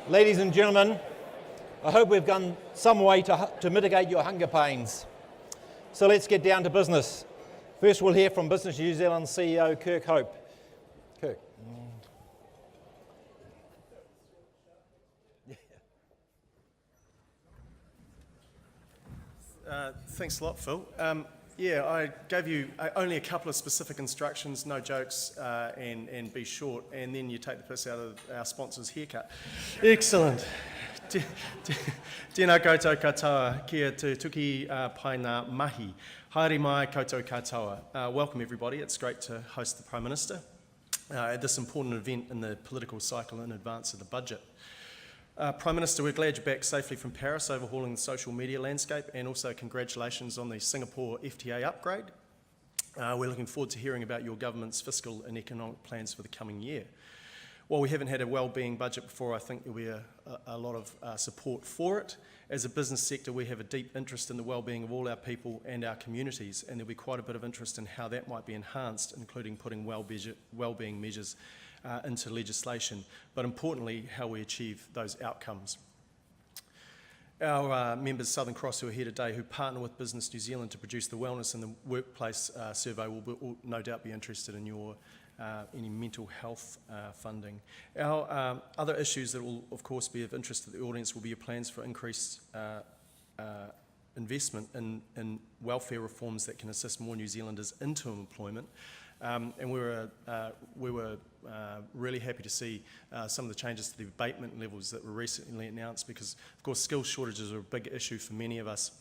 Ladies and gentlemen, I hope we've gone some way to mitigate your hunger pains. So let's get down to business. First we'll hear from Business New Zealand CEO Kirk Hope. Kirk. Thanks a lot, Phil. I gave you only a couple of specific instructions, no jokes, and be short, and then you take the piss out of our sponsor's haircut. Excellent. Tēnā koutou katoa, kia te tuki pai ngā mahi. Haere mai koutou katoa. Welcome everybody, it's great to host the Prime Minister at this important event in the political cycle in advance of the budget. Prime Minister, we're glad you're back safely from Paris, overhauling the social media landscape, and also congratulations on the Singapore FTA upgrade. We're looking forward to hearing about your government's fiscal and economic plans for the coming year. While we haven't had a wellbeing budget before, I think there'll be a lot of support for it. As a business sector, we have a deep interest in the wellbeing of all our people and our communities, and there'll be quite a bit of interest in how that might be enhanced, including putting wellbeing measures into legislation, but importantly, how we achieve those outcomes. Our members, Southern Cross, who are here today, who partner with Business New Zealand to produce the Wellness in the Workplace survey, will no doubt be interested in your any mental health funding. Our other issues that will, of course, be of interest to the audience will be your plans for increased investment in welfare reforms that can assist more New Zealanders into employment. And we were really happy to see some of the changes to the abatement levels that were recently announced, because of course skills shortages are a big issue for many of us,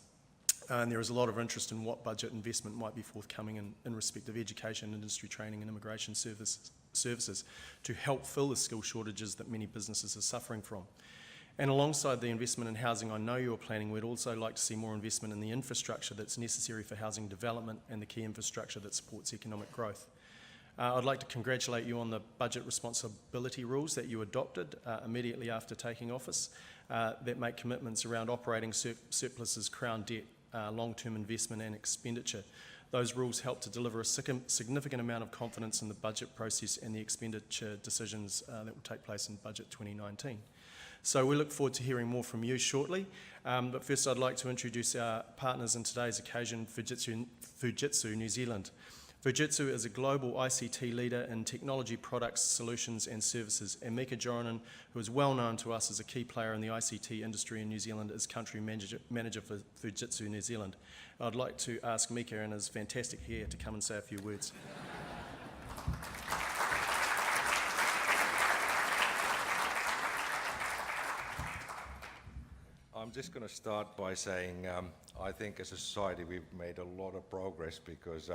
and there is a lot of interest in what budget investment might be forthcoming in respect of education, industry training and immigration services to help fill the skill shortages that many businesses are suffering from. And alongside the investment in housing I know you are planning, we'd also like to see more investment in the infrastructure that's necessary for housing development and the key infrastructure that supports economic growth. I'd like to congratulate you on the budget responsibility rules that you adopted immediately after taking office that make commitments around operating surpluses, crown debt, long-term investment and expenditure. Those rules help to deliver a significant amount of confidence in the budget process and the expenditure decisions that will take place in Budget 2019. So we look forward to hearing more from you shortly, but first I'd like to introduce our partners in today's occasion, Fujitsu New Zealand. Fujitsu is a global ICT leader in technology products, solutions and services, and Mika Joronen, who is well known to us as a key player in the ICT industry in New Zealand, is country manager for Fujitsu New Zealand. I'd like to ask Mika and his fantastic hair to come and say a few words. I'm just going to start by saying I think as a society we've made a lot of progress, because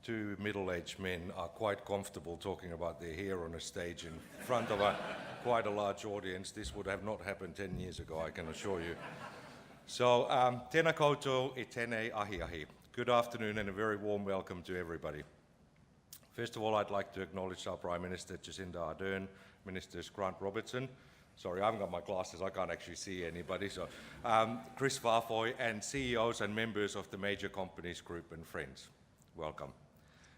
two middle-aged men are quite comfortable talking about their hair on a stage in front of quite a large audience. This would have not happened 10 years ago, I can assure you. So, tēnā koutou e tēnei ahi ahi. Good afternoon and a very warm welcome to everybody. First of all, I'd like to acknowledge our Prime Minister Jacinda Ardern, Ministers Grant Robertson, sorry, I haven't got my glasses, I can't actually see anybody, so Chris Farfoy, and CEOs and members of the major companies group and friends. Welcome.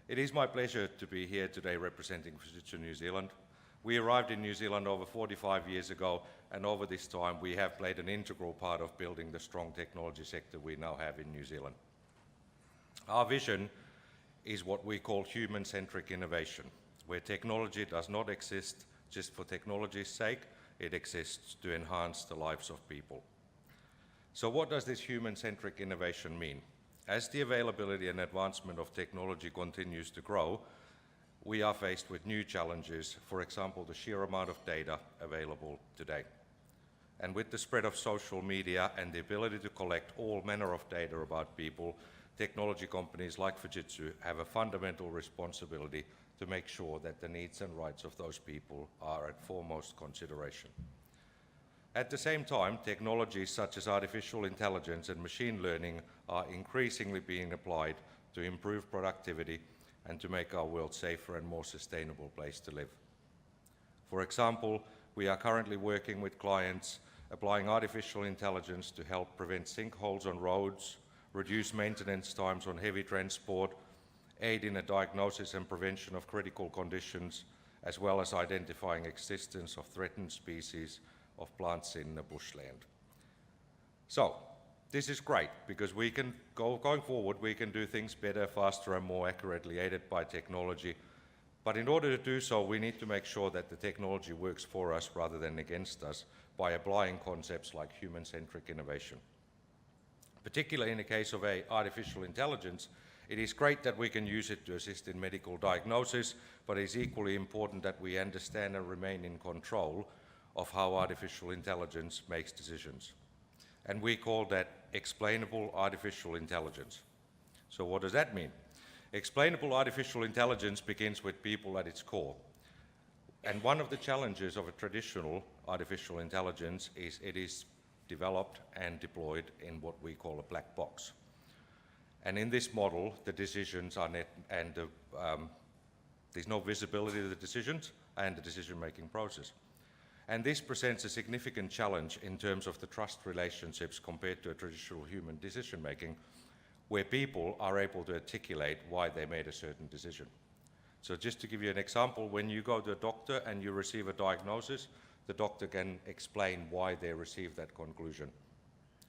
It is my pleasure to be here today representing Fujitsu New Zealand. We arrived in New Zealand over 45 years ago, and over this time we have played an integral part of building the strong technology sector we now have in New Zealand. Our vision is what we call human-centric innovation, where technology does not exist just for technology's sake, it exists to enhance the lives of people. So what does this human-centric innovation mean? As the availability and advancement of technology continues to grow, we are faced with new challenges, for example, the sheer amount of data available today. And with the spread of social media and the ability to collect all manner of data about people, technology companies like Fujitsu have a fundamental responsibility to make sure that the needs and rights of those people are at foremost consideration. At the same time, technologies such as artificial intelligence and machine learning are increasingly being applied to improve productivity and to make our world safer and more sustainable place to live. For example, we are currently working with clients applying artificial intelligence to help prevent sinkholes on roads, reduce maintenance times on heavy transport, aid in a diagnosis and prevention of critical conditions, as well as identifying existence of threatened species of plants in the bushland. So, this is great because we can going forward, we can do things better, faster and more accurately aided by technology. But in order to do so, we need to make sure that the technology works for us rather than against us by applying concepts like human-centric innovation. Particularly in the case of artificial intelligence, it is great that we can use it to assist in medical diagnosis, but it is equally important that we understand and remain in control of how artificial intelligence makes decisions. And we call that explainable artificial intelligence. So what does that mean? Explainable artificial intelligence begins with people at its core. And one of the challenges of a traditional artificial intelligence is it is developed and deployed in what we call a black box. And in this model, the decisions are net, and there's no visibility to the decisions and the decision-making process. And this presents a significant challenge in terms of the trust relationships compared to a traditional human decision-making, where people are able to articulate why they made a certain decision. So just to give you an example, when you go to a doctor and you receive a diagnosis, the doctor can explain why they received that conclusion.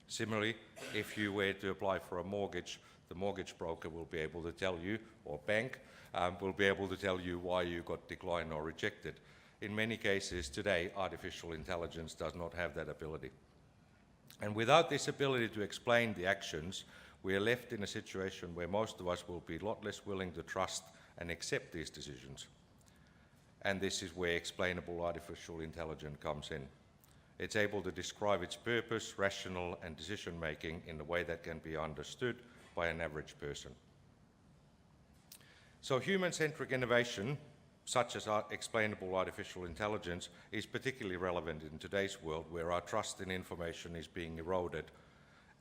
Similarly, if you were to apply for a mortgage, the mortgage broker will be able to tell you, or bank, will be able to tell you why you got declined or rejected. In many cases today, artificial intelligence does not have that ability. And without this ability to explain the actions, we are left in a situation where most of us will be a lot less willing to trust and accept these decisions. And this is where explainable artificial intelligence comes in. It's able to describe its purpose, rationale, and decision-making in a way that can be understood by an average person. So human-centric innovation, such as explainable artificial intelligence, is particularly relevant in today's world where our trust in information is being eroded,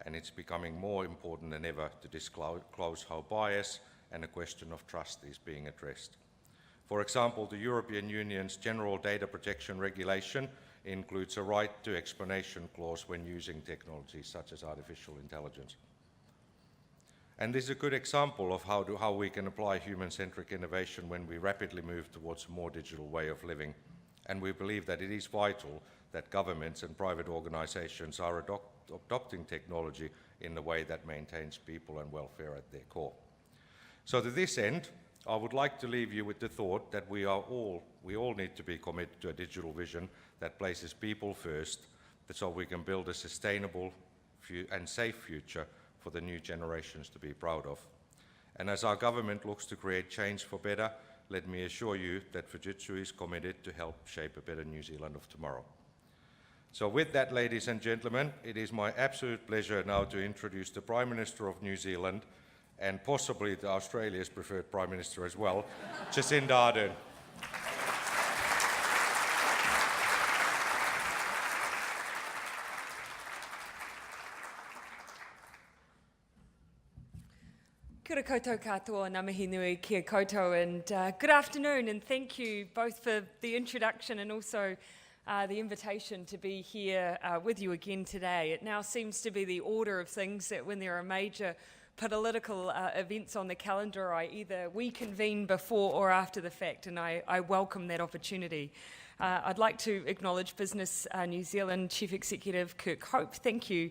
and it's becoming more important than ever to disclose how bias and a question of trust is being addressed. For example, the European Union's General Data Protection Regulation includes a right to explanation clause when using technologies such as artificial intelligence. And this is a good example of how we can apply human-centric innovation when we rapidly move towards a more digital way of living. And we believe that it is vital that governments and private organizations are adopting technology in a way that maintains people and welfare at their core. So to this end, I would like to leave you with the thought that we all need to be committed to a digital vision that places people first, so we can build a sustainable and safe future for the new generations to be proud of. And as our government looks to create change for better, let me assure you that Fujitsu is committed to help shape a better New Zealand of tomorrow. So with that, ladies and gentlemen, it is my absolute pleasure now to introduce the Prime Minister of New Zealand, and possibly the Australia's preferred Prime Minister as well, Jacinda Ardern. Kia ora koutou katoa, ngā mihi nui kia koutou, and good afternoon, and thank you both for the introduction and also the invitation to be here with you again today. It now seems to be the order of things that when there are major political events on the calendar, we convene before or after the fact, and I welcome that opportunity. I'd like to acknowledge Business New Zealand Chief Executive Kirk Hope. Thank you,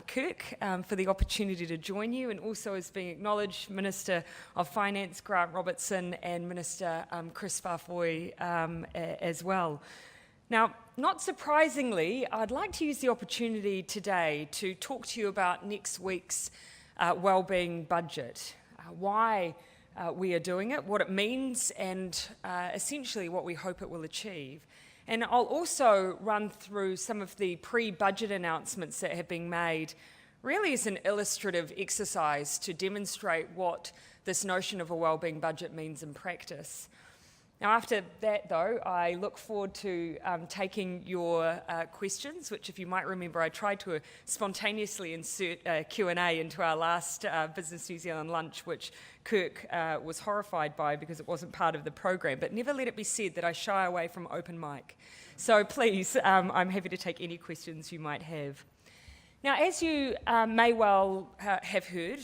Kirk, for the opportunity to join you, and also as being acknowledged, Minister of Finance Grant Robertson and Minister Chris Farfoy as well. Now, not surprisingly, I'd like to use the opportunity today to talk to you about next week's wellbeing budget, why we are doing it, what it means, and essentially what we hope it will achieve. And I'll also run through some of the pre-budget announcements that have been made, really as an illustrative exercise to demonstrate what this notion of a wellbeing budget means in practice. Now, after that, though, I look forward to taking your questions, which, if you might remember, I tried to spontaneously insert Q&A into our last Business New Zealand lunch, which Kirk was horrified by because it wasn't part of the program. But never let it be said that I shy away from open mic. So please, I'm happy to take any questions you might have. Now, as you may well have heard,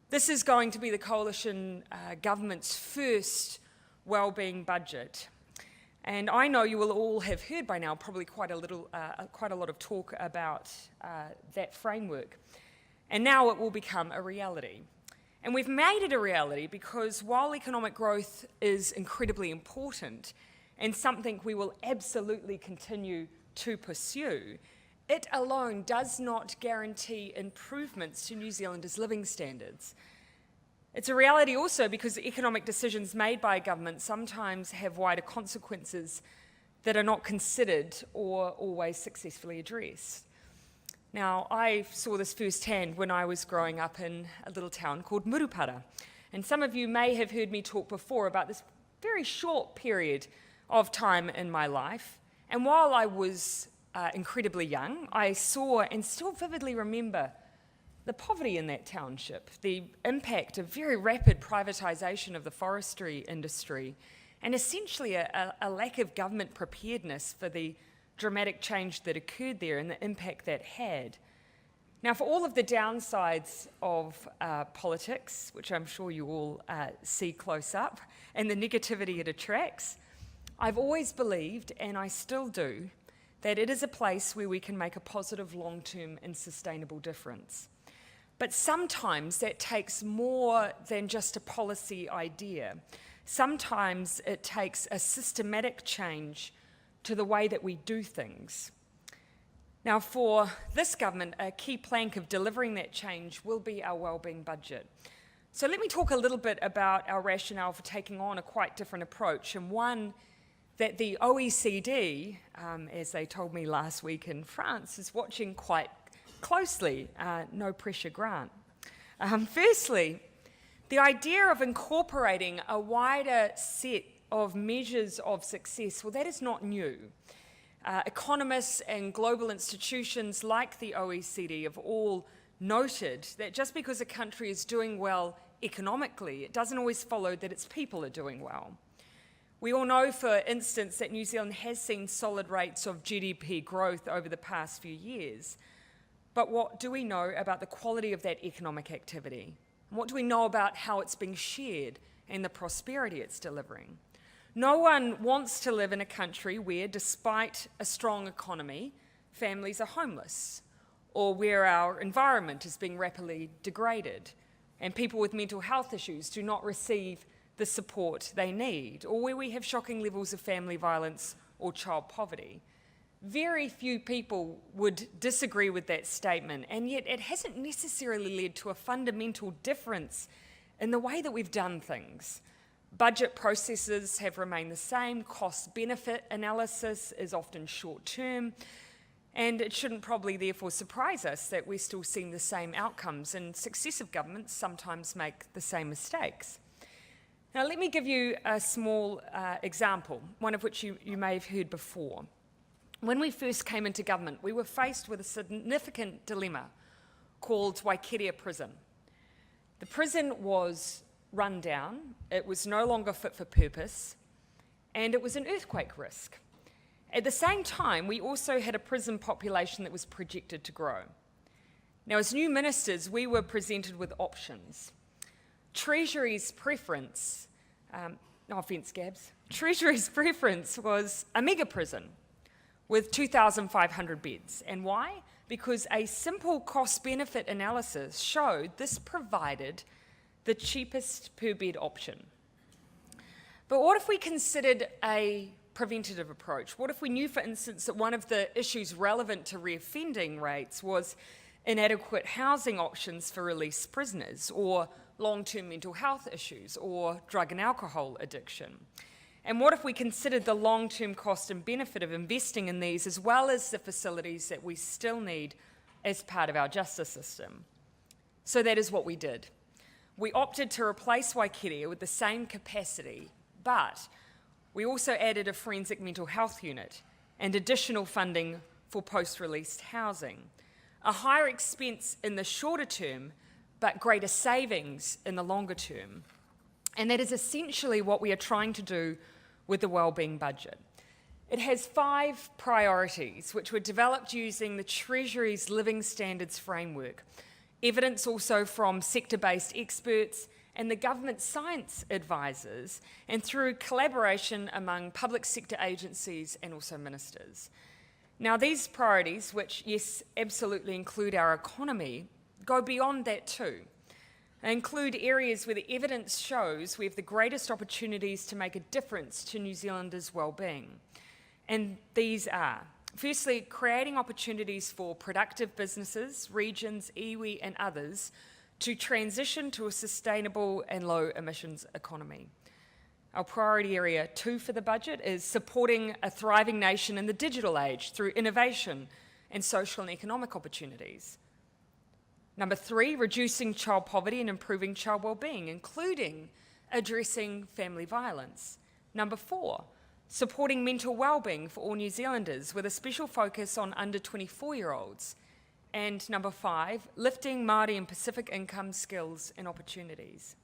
this is going to be the coalition government's first wellbeing budget. And I know you will all have heard by now probably quite a lot of talk about that framework. And now it will become a reality. And we've made it a reality because while economic growth is incredibly important and something we will absolutely continue to pursue, it alone does not guarantee improvements to New Zealanders' living standards. It's a reality also because economic decisions made by a government sometimes have wider consequences that are not considered or always successfully addressed. Now, I saw this firsthand when I was growing up in a little town called Murupara. And some of you may have heard me talk before about this very short period of time in my life. And while I was incredibly young, I saw and still vividly remember the poverty in that township, the impact of very rapid privatisation of the forestry industry, and essentially a lack of government preparedness for the dramatic change that occurred there and the impact that had. Now, for all of the downsides of politics, which I'm sure you all see close up, and the negativity it attracts, I've always believed, and I still do, that it is a place where we can make a positive, long-term and sustainable difference. But sometimes that takes more than just a policy idea. Sometimes it takes a systematic change to the way that we do things. Now, for this government, a key plank of delivering that change will be our wellbeing budget. So let me talk a little bit about our rationale for taking on a quite different approach, and one that the OECD, as they told me last week in France, is watching quite closely. No pressure, Grant. Firstly, the idea of incorporating a wider set of measures of success, well, that is not new. Economists and global institutions like the OECD have all noted that just because a country is doing well economically, it doesn't always follow that its people are doing well. We all know, for instance, that New Zealand has seen solid rates of GDP growth over the past few years. But what do we know about the quality of that economic activity? What do we know about how it's being shared and the prosperity it's delivering? No one wants to live in a country where, despite a strong economy, families are homeless, or where our environment is being rapidly degraded and people with mental health issues do not receive the support they need, or where we have shocking levels of family violence or child poverty. Very few people would disagree with that statement, and yet it hasn't necessarily led to a fundamental difference in the way that we've done things. Budget processes have remained the same, cost-benefit analysis is often short-term, and it shouldn't probably therefore surprise us that we're still seeing the same outcomes, and successive governments sometimes make the same mistakes. Now, let me give you a small example, one of which you may have heard before. When we first came into government, we were faced with a significant dilemma called Waikeria Prison. The prison was run down, it was no longer fit for purpose, and it was an earthquake risk. At the same time, we also had a prison population that was projected to grow. Now, as new ministers, we were presented with options. Treasury's preference, no offence, Gabs, Treasury's preference was a mega prison with 2,500 beds. And why? Because a simple cost-benefit analysis showed this provided the cheapest per bed option. But what if we considered a preventative approach? What if we knew, for instance, that one of the issues relevant to reoffending rates was inadequate housing options for released prisoners, or long-term mental health issues, or drug and alcohol addiction? And what if we considered the long-term cost and benefit of investing in these, as well as the facilities that we still need as part of our justice system? So that is what we did. We opted to replace Waikeria with the same capacity, but we also added a forensic mental health unit and additional funding for post-released housing. A higher expense in the shorter term, but greater savings in the longer term. And that is essentially what we are trying to do with the wellbeing budget. It has 5 priorities, which were developed using the Treasury's Living Standards framework. Evidence also from sector-based experts and the government science advisors, and through collaboration among public sector agencies and also ministers. Now, these priorities, which, yes, absolutely include our economy, go beyond that too. They include areas where the evidence shows we have the greatest opportunities to make a difference to New Zealanders' well-being. And these are, firstly, creating opportunities for productive businesses, regions, iwi and others to transition to a sustainable and low emissions economy. Our priority area 2 for the budget is supporting a thriving nation in the digital age through innovation and social and economic opportunities. Number 3, reducing child poverty and improving child wellbeing, including addressing family violence. Number 4, supporting mental wellbeing for all New Zealanders with a special focus on under 24-year-olds. And number 5, lifting Māori and Pacific income, skills and opportunities.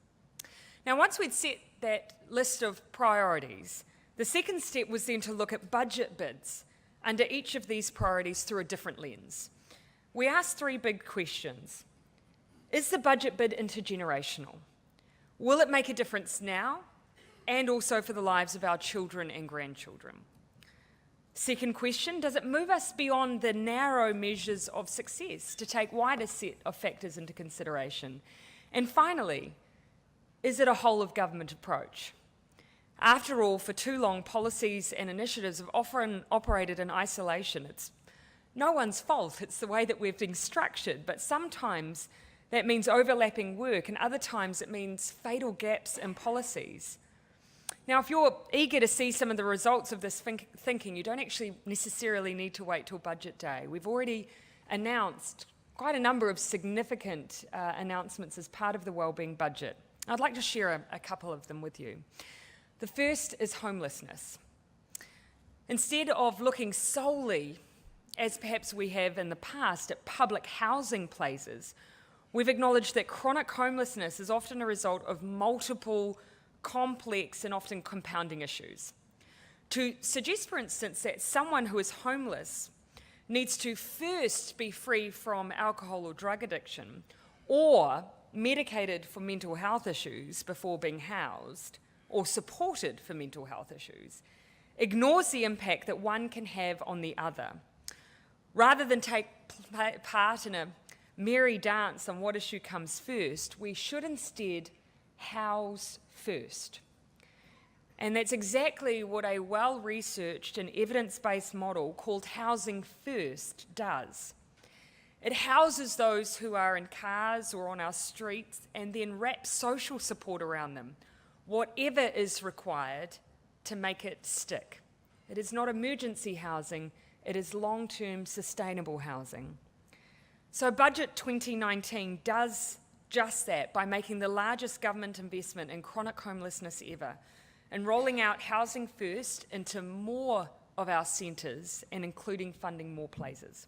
Now, once we'd set that list of priorities, the second step was then to look at budget bids under each of these priorities through a different lens. We asked 3 big questions. Is the budget bid intergenerational? Will it make a difference now and also for the lives of our children and grandchildren? Second question, does it move us beyond the narrow measures of success to take wider set of factors into consideration? And finally, is it a whole of government approach? After all, for too long, policies and initiatives have often operated in isolation. It's no one's fault, it's the way that we've been structured, but sometimes that means overlapping work, and other times it means fatal gaps in policies. Now, if you're eager to see some of the results of this thinking, you don't actually necessarily need to wait till budget day. We've already announced quite a number of significant announcements as part of the wellbeing budget. I'd like to share a couple of them with you. The first is homelessness. Instead of looking solely, as perhaps we have in the past, at public housing places, we've acknowledged that chronic homelessness is often a result of multiple complex and often compounding issues. To suggest, for instance, that someone who is homeless needs to first be free from alcohol or drug addiction or medicated for mental health issues before being housed or supported for mental health issues ignores the impact that one can have on the other. Rather than take part in a merry dance on what issue comes first, we should instead house first. And that's exactly what a well-researched and evidence-based model called Housing First does. It houses those who are in cars or on our streets and then wraps social support around them, whatever is required to make it stick. It is not emergency housing, it is long-term sustainable housing. So Budget 2019 does just that by making the largest government investment in chronic homelessness ever and rolling out Housing First into more of our centres and including funding more places.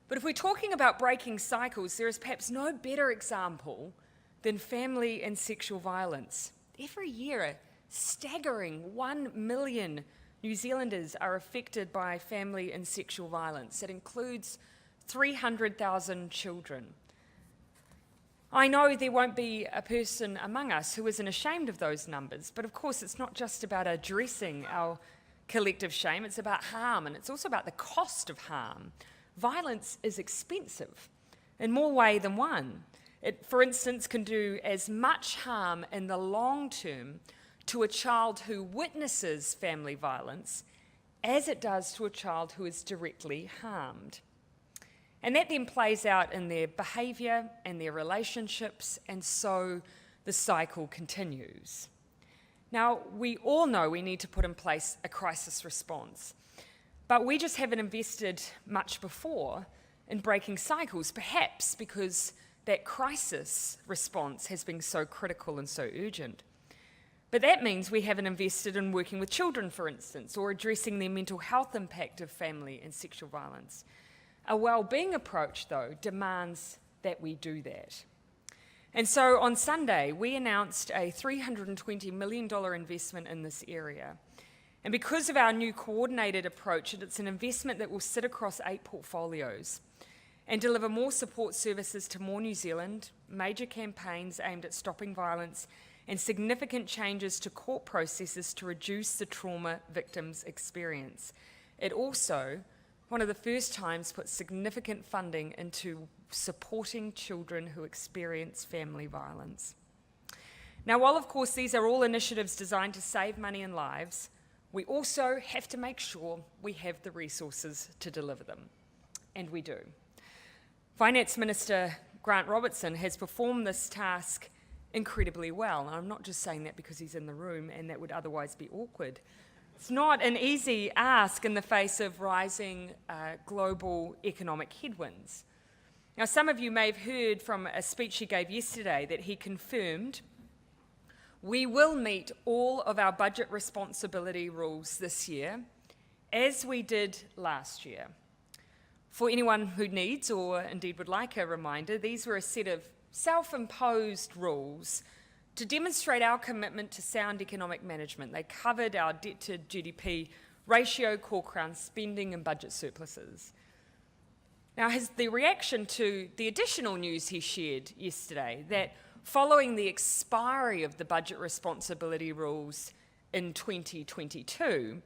But if we're talking about breaking cycles, there is perhaps no better example than family and sexual violence. Every year, a staggering 1 million New Zealanders are affected by family and sexual violence. It includes 300,000 children. I know there won't be a person among us who isn't ashamed of those numbers, but of course it's not just about addressing our collective shame, it's about harm, and it's also about the cost of harm. Violence is expensive in more ways than one. It, for instance, can do as much harm in the long term to a child who witnesses family violence as it does to a child who is directly harmed. And that then plays out in their behaviour and their relationships, and so the cycle continues. Now, we all know we need to put in place a crisis response, but we just haven't invested much before in breaking cycles, perhaps because that crisis response has been so critical and so urgent. But that means we haven't invested in working with children, for instance, or addressing their mental health impact of family and sexual violence. A well-being approach, though, demands that we do that. And so on Sunday, we announced a $320 million investment in this area. And because of our new coordinated approach, it's an investment that will sit across 8 portfolios. and deliver more support services to more New Zealand, major campaigns aimed at stopping violence, and significant changes to court processes to reduce the trauma victims experience. It also, one of the first times, put significant funding into supporting children who experience family violence. Now, while of course these are all initiatives designed to save money and lives, we also have to make sure we have the resources to deliver them. And we do. Finance Minister Grant Robertson has performed this task incredibly well. And I'm not just saying that because he's in the room and that would otherwise be awkward. It's not an easy ask in the face of rising global economic headwinds. Now, some of you may have heard from a speech he gave yesterday that he confirmed we will meet all of our budget responsibility rules this year, as we did last year. For anyone who needs or indeed would like a reminder, these were a set of self-imposed rules to demonstrate our commitment to sound economic management. They covered our debt to GDP ratio, core crown spending and budget surpluses. Now, the reaction to the additional news he shared yesterday, that following the expiry of the budget responsibility rules in 2022,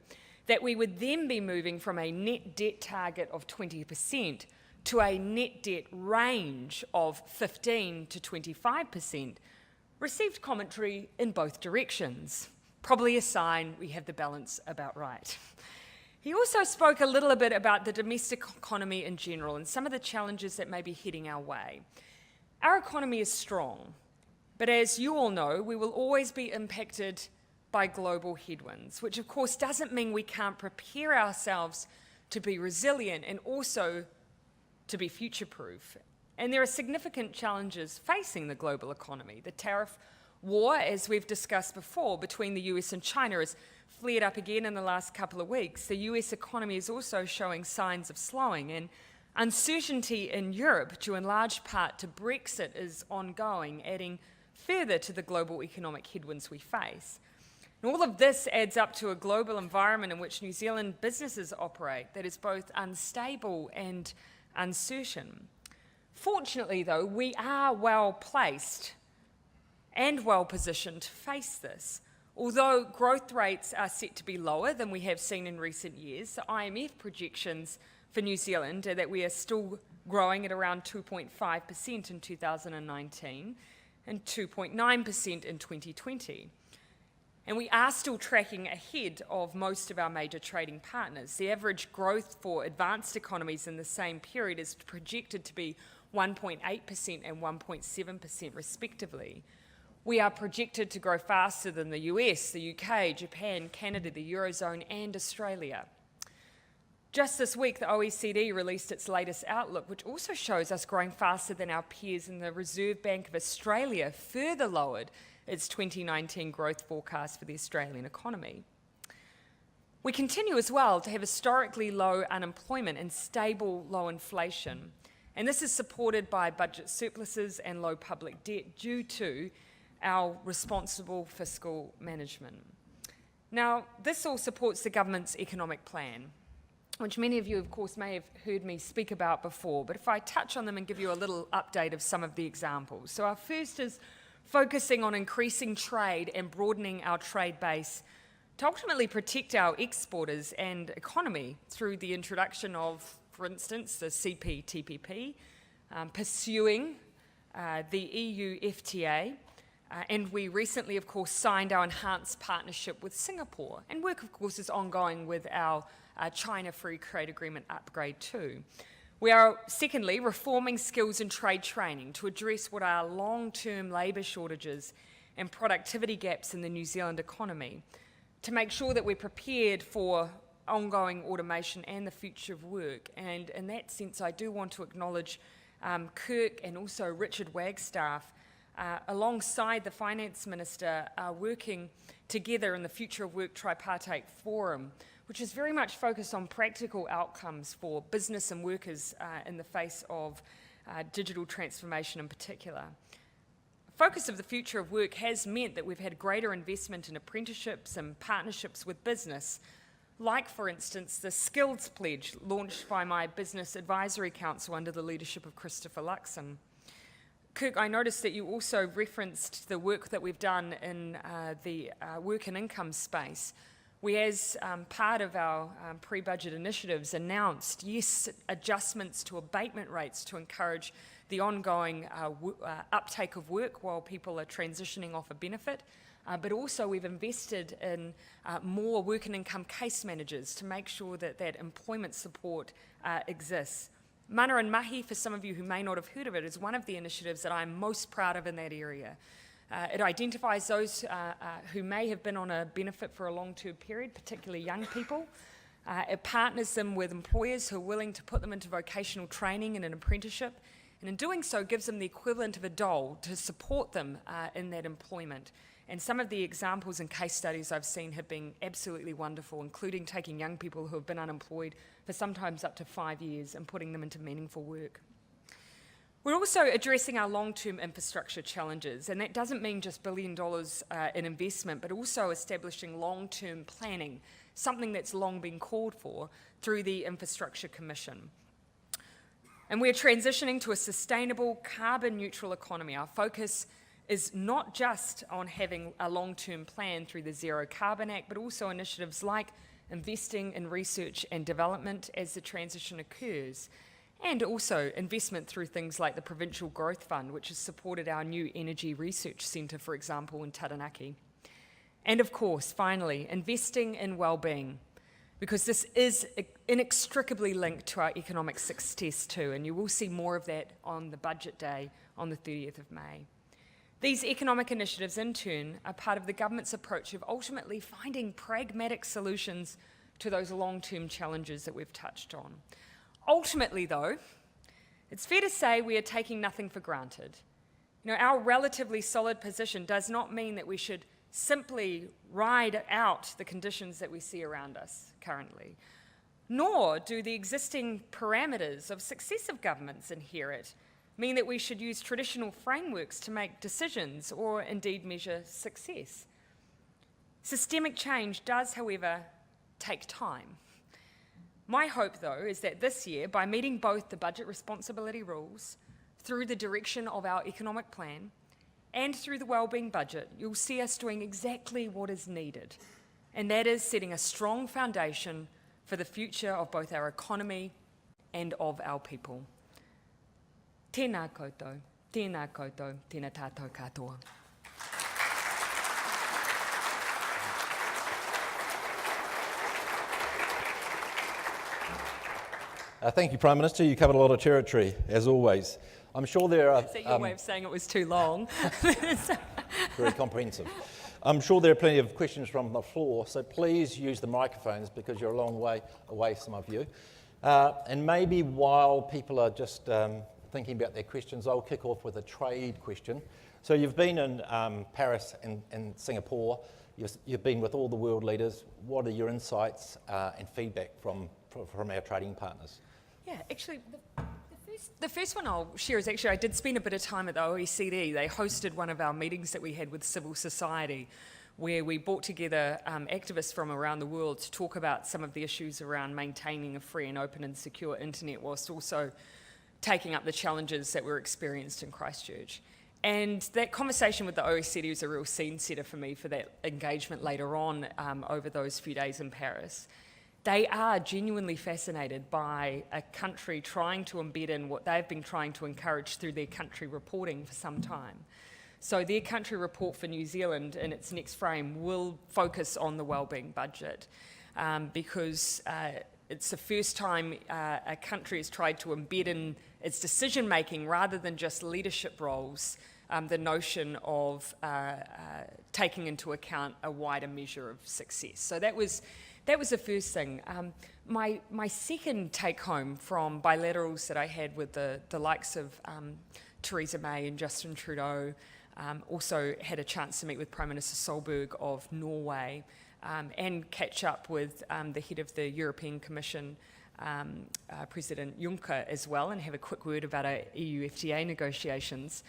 that we would then be moving from a net debt target of 20% to a net debt range of 15 to 25%, received commentary in both directions. Probably a sign we have the balance about right. He also spoke a little bit about the domestic economy in general and some of the challenges that may be heading our way. Our economy is strong, but as you all know, we will always be impacted by global headwinds, which of course doesn't mean we can't prepare ourselves to be resilient and also to be future-proof. And there are significant challenges facing the global economy. The tariff war, as we've discussed before, between the US and China has flared up again in the last couple of weeks. The US economy is also showing signs of slowing, and uncertainty in Europe, due in large part to Brexit, is ongoing, adding further to the global economic headwinds we face. And all of this adds up to a global environment in which New Zealand businesses operate that is both unstable and uncertain. Fortunately, though, we are well placed and well positioned to face this. Although growth rates are set to be lower than we have seen in recent years, the Imf projections for New Zealand are that we are still growing at around 2.5% in 2019 and 2.9% in 2020. And we are still tracking ahead of most of our major trading partners. The average growth for advanced economies in the same period is projected to be 1.8% and 1.7% respectively. We are projected to grow faster than the US, the UK, Japan, Canada, the Eurozone, and Australia. Just this week, the OECD released its latest outlook, which also shows us growing faster than our peers, and the Reserve Bank of Australia further lowered its 2019 growth forecast for the Australian economy. We continue as well to have historically low unemployment and stable low inflation, and this is supported by budget surpluses and low public debt due to our responsible fiscal management. Now, this all supports the government's economic plan, which many of you, of course, may have heard me speak about before, but if I touch on them and give you a little update of some of the examples. So our first is focusing on increasing trade and broadening our trade base to ultimately protect our exporters and economy through the introduction of, for instance, the CPTPP, pursuing the EU FTA, and we recently, of course, signed our enhanced partnership with Singapore, and work, of course, is ongoing with our China Free Trade Agreement upgrade too. We are, secondly, reforming skills and trade training to address what are long-term labour shortages and productivity gaps in the New Zealand economy, to make sure that we're prepared for ongoing automation and the future of work. And in that sense, I do want to acknowledge Kirk and also Richard Wagstaff, alongside the Finance Minister, are working together in the Future of Work Tripartite Forum, which is very much focused on practical outcomes for business and workers in the face of digital transformation in particular. The focus of the Future of Work has meant that we've had greater investment in apprenticeships and partnerships with business, like, for instance, the Skills Pledge launched by my Business Advisory Council under the leadership of Christopher Luxon. Kirk, I noticed that you also referenced the work that we've done in the work and income space. We, as part of our pre-budget initiatives, announced, yes, adjustments to abatement rates to encourage the ongoing uptake of work while people are transitioning off a benefit, but also we've invested in more work and income case managers to make sure that that employment support exists. Mana and Mahi, for some of you who may not have heard of it, is one of the initiatives that I'm most proud of in that area. It identifies those who may have been on a benefit for a long-term period, particularly young people. It partners them with employers who are willing to put them into vocational training and an apprenticeship, and in doing so gives them the equivalent of a dole to support them in that employment. And some of the examples and case studies I've seen have been absolutely wonderful, including taking young people who have been unemployed for sometimes up to 5 years and putting them into meaningful work. We're also addressing our long-term infrastructure challenges, and that doesn't mean just $1 billion in investment, but also establishing long-term planning, something that's long been called for through the Infrastructure Commission. And we're transitioning to a sustainable, carbon-neutral economy. Our focus is not just on having a long-term plan through the Zero Carbon Act, but also initiatives like investing in research and development as the transition occurs, and also investment through things like the Provincial Growth Fund, which has supported our new Energy Research Centre, for example, in Taranaki. And of course, finally, investing in well-being, because this is inextricably linked to our economic success too, and you will see more of that on the budget day on the 30th of May. These economic initiatives, in turn, are part of the government's approach of ultimately finding pragmatic solutions to those long-term challenges that we've touched on. Ultimately, though, it's fair to say we are taking nothing for granted. You know, our relatively solid position does not mean that we should simply ride out the conditions that we see around us currently, nor do the existing parameters of successive governments inherit mean that we should use traditional frameworks to make decisions or indeed measure success. Systemic change does, however, take time. My hope, though, is that this year, by meeting both the budget responsibility rules, through the direction of our economic plan, and through the wellbeing budget, you'll see us doing exactly what is needed, and that is setting a strong foundation for the future of both our economy and of our people. Tēnā koutou, tēnā koutou, tēnā tātou katoa. Thank you, Prime Minister. You covered a lot of territory, as always. I'm sure there are... Is that your way of saying it was too long? Very comprehensive. I'm sure there are plenty of questions from the floor, so please use the microphones because you're a long way away, some of you. And maybe while people are just thinking about their questions, I'll kick off with a trade question. So you've been in Paris and Singapore. You've been with all the world leaders. What are your insights and feedback from our trading partners? Yeah, actually, the first one I'll share is actually I did spend a bit of time at the OECD. They hosted one of our meetings that we had with civil society, where we brought together activists from around the world to talk about some of the issues around maintaining a free and open and secure internet, whilst also taking up the challenges that were experienced in Christchurch. And that conversation with the OECD was a real scene setter for me for that engagement later on over those few days in Paris. They are genuinely fascinated by a country trying to embed in what they've been trying to encourage through their country reporting for some time. So their country report for New Zealand in its next frame will focus on the wellbeing budget because it's the first time a country has tried to embed in its decision-making rather than just leadership roles, the notion of taking into account a wider measure of success. So that was the first thing. My second take-home from bilaterals that I had with the likes of Theresa May and Justin Trudeau, also had a chance to meet with Prime Minister Solberg of Norway and catch up with the head of the European Commission, President Juncker as well, and have a quick word about our EU FTA negotiations.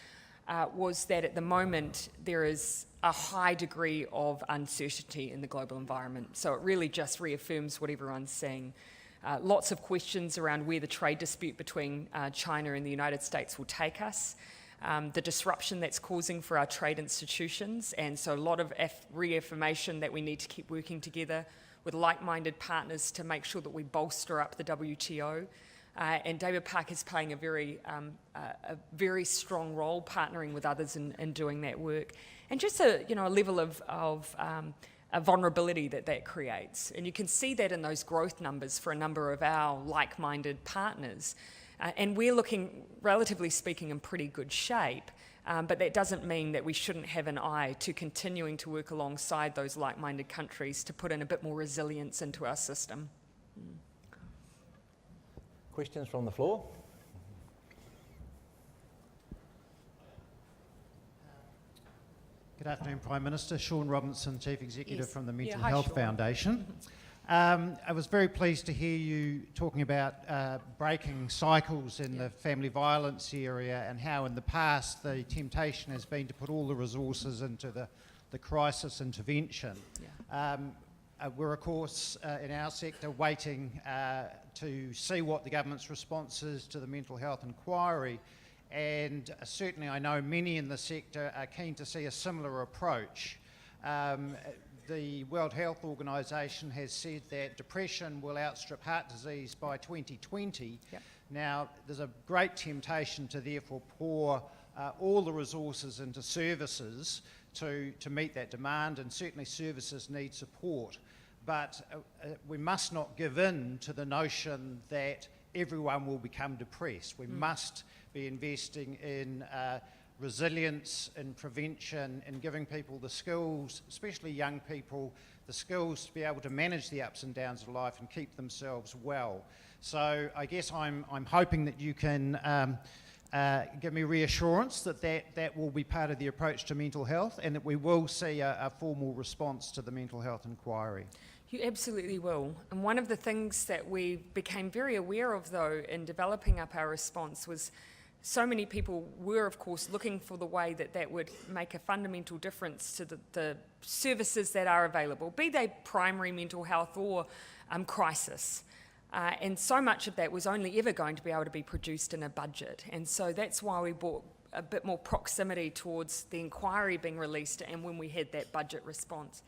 was that at the moment there is a high degree of uncertainty in the global environment. So it really just reaffirms what everyone's saying. Lots of questions around where the trade dispute between China and the United States will take us, the disruption that's causing for our trade institutions, and so a lot of reaffirmation that we need to keep working together with like-minded partners to make sure that we bolster up the WTO. And David Park is playing a very strong role, partnering with others in doing that work, and just a level of a vulnerability that creates. And you can see that in those growth numbers for a number of our like-minded partners. And we're looking, relatively speaking, in pretty good shape. But that doesn't mean that we shouldn't have an eye to continuing to work alongside those like-minded countries to put in a bit more resilience into our system. Questions from the floor? Good afternoon, Prime Minister. Sean Robinson, Chief Executive Yes. from the Mental Hi, Health Sean. Foundation. I was very pleased to hear you talking about breaking cycles in the family violence area, and how in the past the temptation has been to put all the resources into the crisis intervention. We're, of course, in our sector waiting to see what the government's response is to the mental health inquiry, and certainly I know many in the sector are keen to see a similar approach. The World Health Organization has said that depression will outstrip heart disease by 2020. Yep. Now, there's a great temptation to therefore pour all the resources into services to meet that demand, and certainly services need support. But we must not give in to the notion that everyone will become depressed. We must be investing in resilience and prevention, and giving people the skills, especially young people, the skills to be able to manage the ups and downs of life and keep themselves well. So I guess I'm hoping that you can give me reassurance that will be part of the approach to mental health, and that we will see a formal response to the mental health inquiry. You absolutely will. And one of the things that we became very aware of, though, in developing up our response was so many people were, of course, looking for the way that would make a fundamental difference to the services that are available, be they primary mental health or crisis. And so much of that was only ever going to be able to be produced in a budget. And so that's why we brought a bit more proximity towards the inquiry being released and when we had that budget response.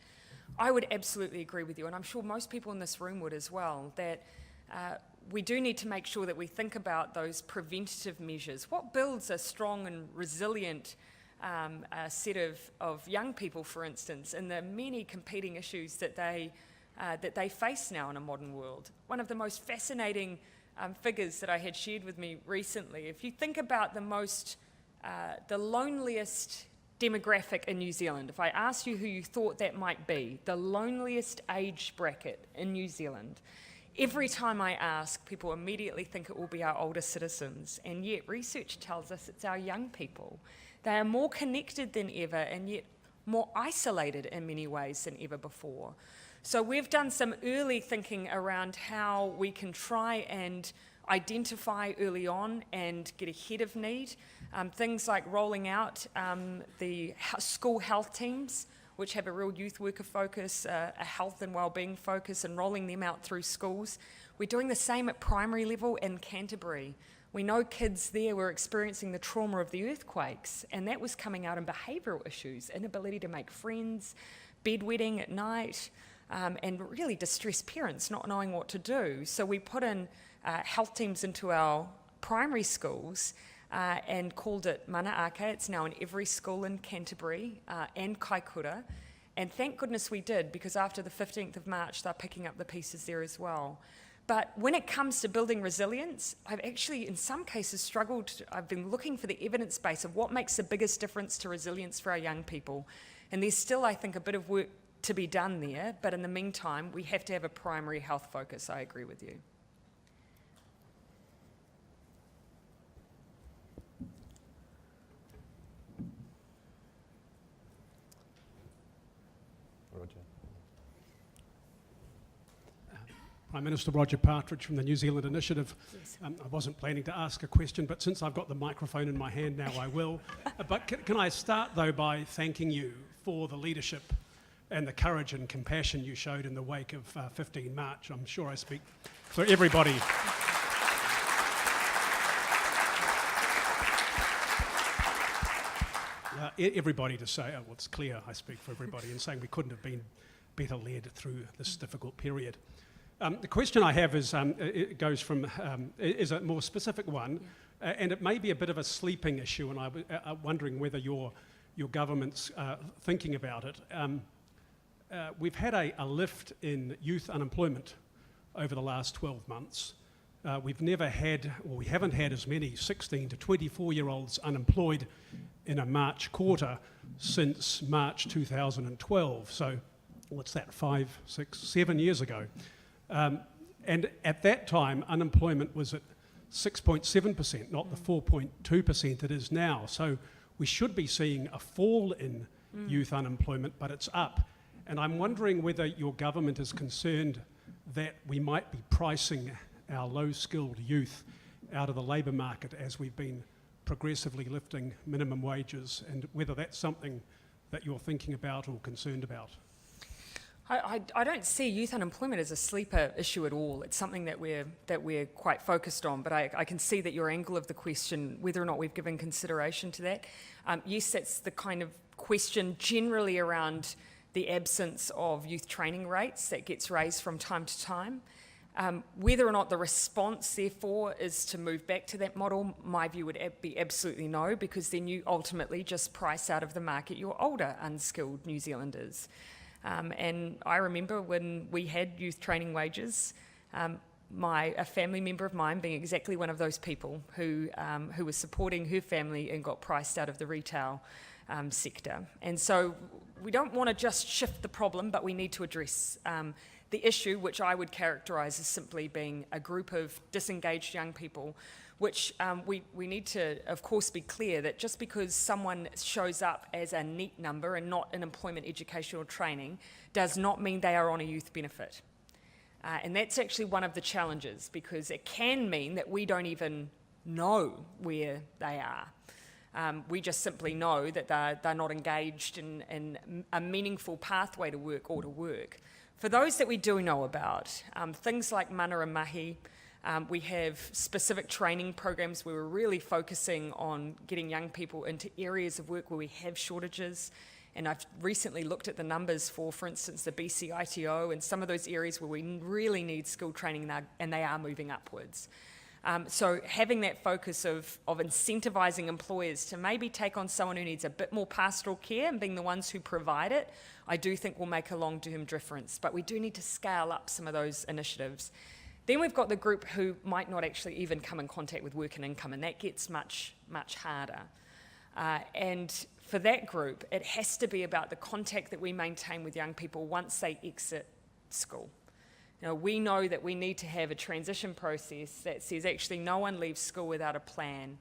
I would absolutely agree with you, and I'm sure most people in this room would as well, that we do need to make sure that we think about those preventative measures. What builds a strong and resilient set of young people, for instance, and the many competing issues that they face now in a modern world? One of the most fascinating figures that I had shared with me recently, if you think about the loneliest demographic in New Zealand, if I asked you who you thought that might be, the loneliest age bracket in New Zealand, every time I ask, people immediately think it will be our older citizens, and yet research tells us it's our young people. They are more connected than ever, and yet more isolated in many ways than ever before. So we've done some early thinking around how we can try and identify early on and get ahead of need. Things like rolling out the school health teams, which have a real youth worker focus, a health and wellbeing focus, and rolling them out through schools. We're doing the same at primary level in Canterbury. We know kids there were experiencing the trauma of the earthquakes, and that was coming out in behavioural issues, inability to make friends, bedwetting at night, and really distressed parents not knowing what to do. So we put in health teams into our primary schools and called it Mana Ake. It's now in every school in Canterbury and Kaikoura. And thank goodness we did, because after the 15th of March, they're picking up the pieces there as well. But when it comes to building resilience, I've actually, in some cases, struggled. I've been looking for the evidence base of what makes the biggest difference to resilience for our young people. And there's still, I think, a bit of work to be done there. But in the meantime, we have to have a primary health focus. I agree with you. Roger. Prime Minister Roger Partridge from the New Zealand Initiative. I wasn't planning to ask a question, but since I've got the microphone in my hand now, I will. But can I start, though, by thanking you for the leadership and the courage and compassion you showed in the wake of 15 March. I'm sure I speak for everybody. Everybody to say, well, it's clear I speak for everybody in saying we couldn't have been better led through this difficult period. The question I have is, it goes from, is a more specific one, and it may be a bit of a sleeping issue, and I'm wondering whether your government's thinking about it. We've had a lift in youth unemployment over the last 12 months. We've never had, or we haven't had as many 16 to 24-year-olds unemployed in a March quarter since March 2012. So what's that, 5, 6, 7 years ago? And at that time, unemployment was at 6.7%, not the 4.2% it is now. So we should be seeing a fall in youth unemployment, but it's up. And I'm wondering whether your government is concerned that we might be pricing our low-skilled youth out of the labour market as we've been progressively lifting minimum wages, and whether that's something that you're thinking about or concerned about. I don't see youth unemployment as a sleeper issue at all. It's something that we're quite focused on, but I can see that your angle of the question, whether or not we've given consideration to that. Yes, that's the kind of question generally around the absence of youth training rates that gets raised from time to time. Whether or not the response, therefore, is to move back to that model, my view would be absolutely no, because then you ultimately just price out of the market your older, unskilled New Zealanders. And I remember when we had youth training wages, a family member of mine being exactly one of those people who was supporting her family and got priced out of the retail sector. And so we don't want to just shift the problem, but we need to address the issue, which I would characterise as simply being a group of disengaged young people, which we need to, of course, be clear that just because someone shows up as a neat number and not in employment, education or training does not mean they are on a youth benefit. And that's actually one of the challenges, because it can mean that we don't even know where they are. We just simply know that they're not engaged in a meaningful pathway to work or to work. For those that we do know about, things like mana and mahi, we have specific training programs where we're really focusing on getting young people into areas of work where we have shortages. And I've recently looked at the numbers for instance, the BCITO and some of those areas where we really need skilled training, and they are moving upwards. So having that focus of incentivising employers to maybe take on someone who needs a bit more pastoral care and being the ones who provide it, I do think will make a long-term difference. But we do need to scale up some of those initiatives. Then we've got the group who might not actually even come in contact with work and income, and that gets much, much harder. And for that group, it has to be about the contact that we maintain with young people once they exit school. Now, we know that we need to have a transition process that says actually no one leaves school without a plan.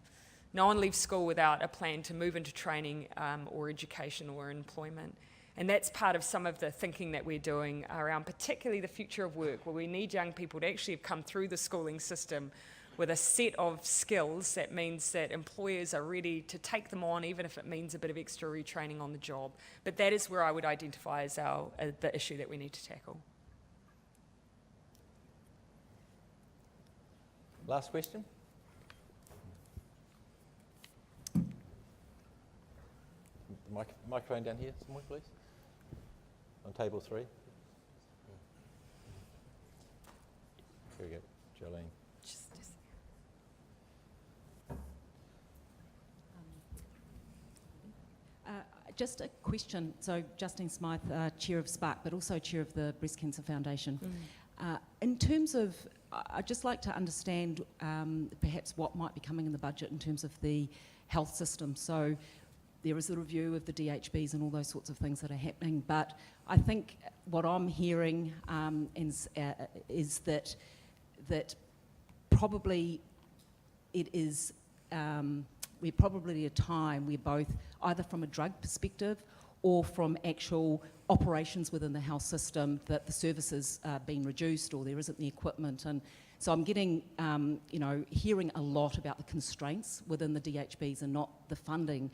No one leaves school without a plan to move into training or education or employment. And that's part of some of the thinking that we're doing around particularly the future of work, where we need young people to actually have come through the schooling system with a set of skills that means that employers are ready to take them on, even if it means a bit of extra retraining on the job. But that is where I would identify as the issue that we need to tackle. Last question. Microphone down here, somewhere, please. On table 3. Here we go, Jolene. Just a question. So Justine Smythe, Chair of Spark, but also Chair of the Breast Cancer Foundation. In terms of, I'd just like to understand perhaps what might be coming in the budget in terms of the health system. So there is a review of the DHBs and all those sorts of things that are happening, but I think what I'm hearing is that probably it is, we're probably at a time where both, either from a drug perspective or from actual operations within the health system, that the services are being reduced or there isn't the equipment. And so I'm getting, hearing a lot about the constraints within the DHBs and not the funding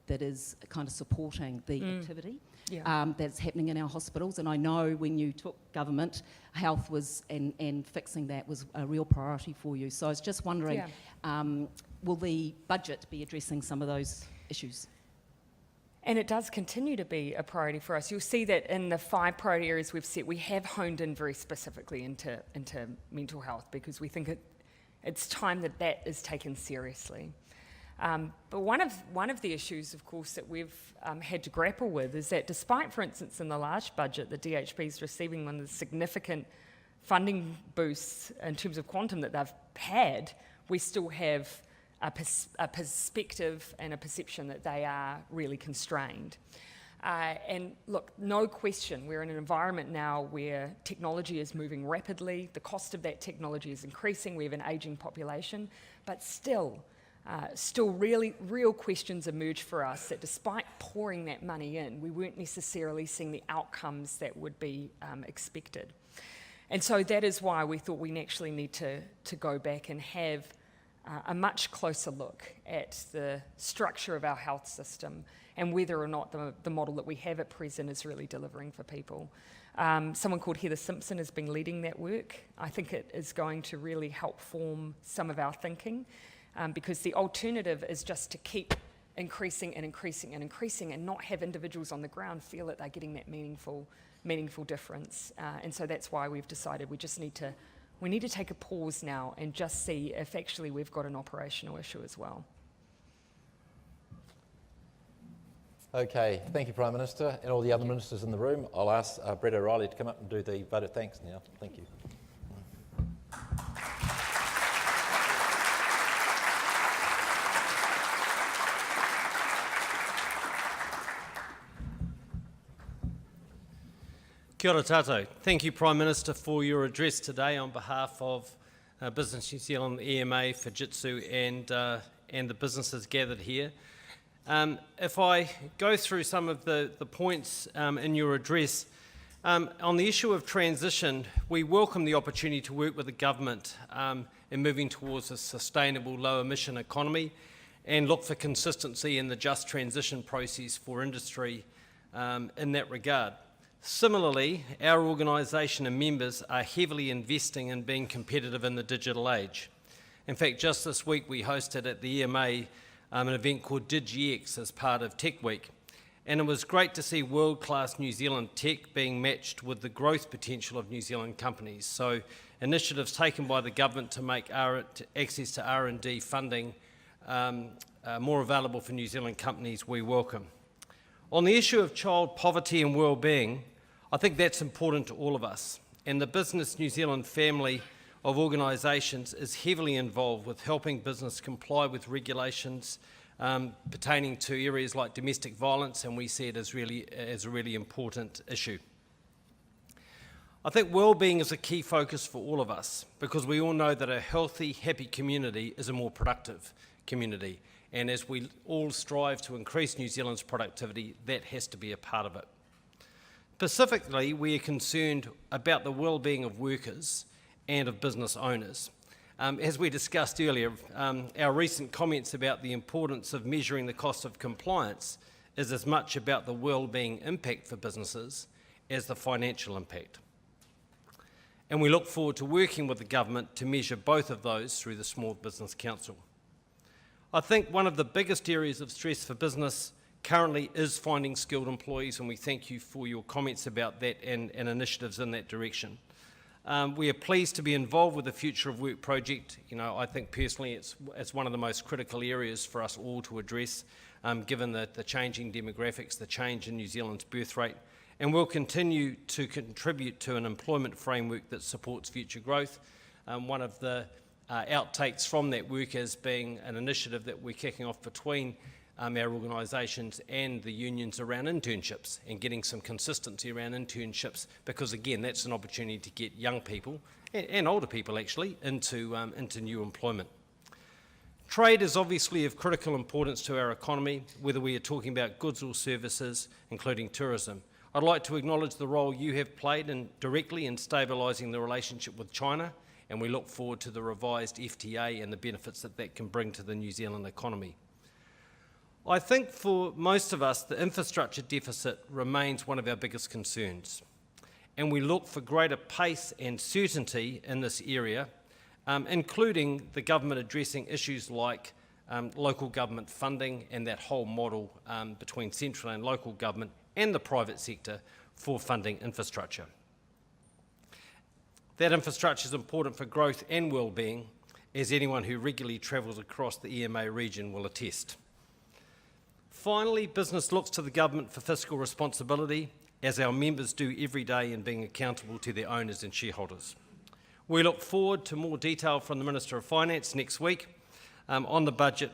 that is kind of supporting the activity that's happening in our hospitals. And I know when you took government, health was, and fixing that was a real priority for you. So I was just wondering, will the budget be addressing some of those issues? And it does continue to be a priority for us. You'll see that in the 5 priority areas we've set, we have honed in very specifically into mental health, because we think it's time that is taken seriously. But one of the issues, of course, that we've had to grapple with is that despite, for instance, in the large budget, the DHB is receiving one of the significant funding boosts in terms of quantum that they've had, we still have a perspective and a perception that they are really constrained. And look, no question, we're in an environment now where technology is moving rapidly, the cost of that technology is increasing, we have an ageing population, but still really real questions emerge for us that despite pouring that money in, we weren't necessarily seeing the outcomes that would be expected. And so that is why we thought we actually need to go back and have a much closer look at the structure of our health system and whether or not the model that we have at present is really delivering for people. Someone called Heather Simpson has been leading that work. I think it is going to really help form some of our thinking, because the alternative is just to keep increasing and increasing and increasing and not have individuals on the ground feel that they're getting that meaningful difference. And so that's why we've decided we need to take a pause now and just see if actually we've got an operational issue as well. Okay, thank you, Prime Minister, and all the other ministers in the room. I'll ask Brett O'Reilly to come up and do the vote of thanks now. Thank you. Kia ora tātou. Thank you, Prime Minister, for your address today on behalf of Business New Zealand, EMA, Fujitsu and the businesses gathered here. If I go through some of the points in your address, on the issue of transition, we welcome the opportunity to work with the government in moving towards a sustainable low-emission economy and look for consistency in the just transition process for industry in that regard. Similarly, our organisation and members are heavily investing in being competitive in the digital age. In fact, just this week we hosted at the EMA an event called DigiX as part of Tech Week. And it was great to see world-class New Zealand tech being matched with the growth potential of New Zealand companies. So initiatives taken by the government to make access to R&D funding more available for New Zealand companies, we welcome. On the issue of child poverty and wellbeing, I think that's important to all of us. And the Business New Zealand family of organisations is heavily involved with helping business comply with regulations pertaining to areas like domestic violence, and we see it as a really important issue. I think wellbeing is a key focus for all of us, because we all know that a healthy, happy community is a more productive community. And as we all strive to increase New Zealand's productivity, that has to be a part of it. Specifically, we are concerned about the well-being of workers and of business owners. As we discussed earlier, our recent comments about the importance of measuring the cost of compliance is as much about the well-being impact for businesses as the financial impact. And we look forward to working with the government to measure both of those through the Small Business Council. I think one of the biggest areas of stress for business currently is finding skilled employees, and we thank you for your comments about that and initiatives in that direction. We are pleased to be involved with the Future of Work project. I think personally it's one of the most critical areas for us all to address, given the changing demographics, the change in New Zealand's birth rate, and we'll continue to contribute to an employment framework that supports future growth. One of the outtakes from that work as being an initiative that we're kicking off between our organisations and the unions around internships and getting some consistency around internships, because again that's an opportunity to get young people and older people actually into new employment. Trade is obviously of critical importance to our economy, whether we are talking about goods or services, including tourism. I'd like to acknowledge the role you have played directly in stabilising the relationship with China, and we look forward to the revised FTA and the benefits that can bring to the New Zealand economy. I think for most of us, the infrastructure deficit remains one of our biggest concerns, and we look for greater pace and certainty in this area, including the government addressing issues like local government funding and that whole model between central and local government and the private sector for funding infrastructure. That infrastructure is important for growth and well-being, as anyone who regularly travels across the EMA region will attest. Finally, business looks to the government for fiscal responsibility, as our members do every day in being accountable to their owners and shareholders. We look forward to more detail from the Minister of Finance next week on the budget.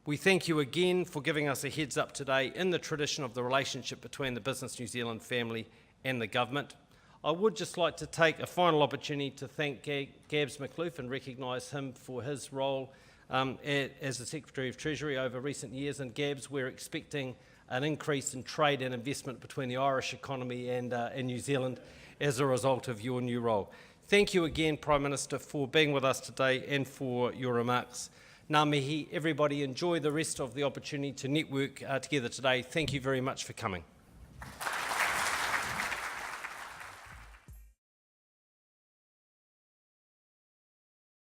We thank you again for giving us a heads up today in the tradition of the relationship between the Business New Zealand family and the government. I would just like to take a final opportunity to thank Gabs McLoof and recognise him for his role as the Secretary of Treasury over recent years. And Gabs, we're expecting an increase in trade and investment between the Irish economy and New Zealand as a result of your new role. Thank you again, Prime Minister, for being with us today and for your remarks. Ngā mihi, everybody enjoy the rest of the opportunity to network together today. Thank you very much for coming.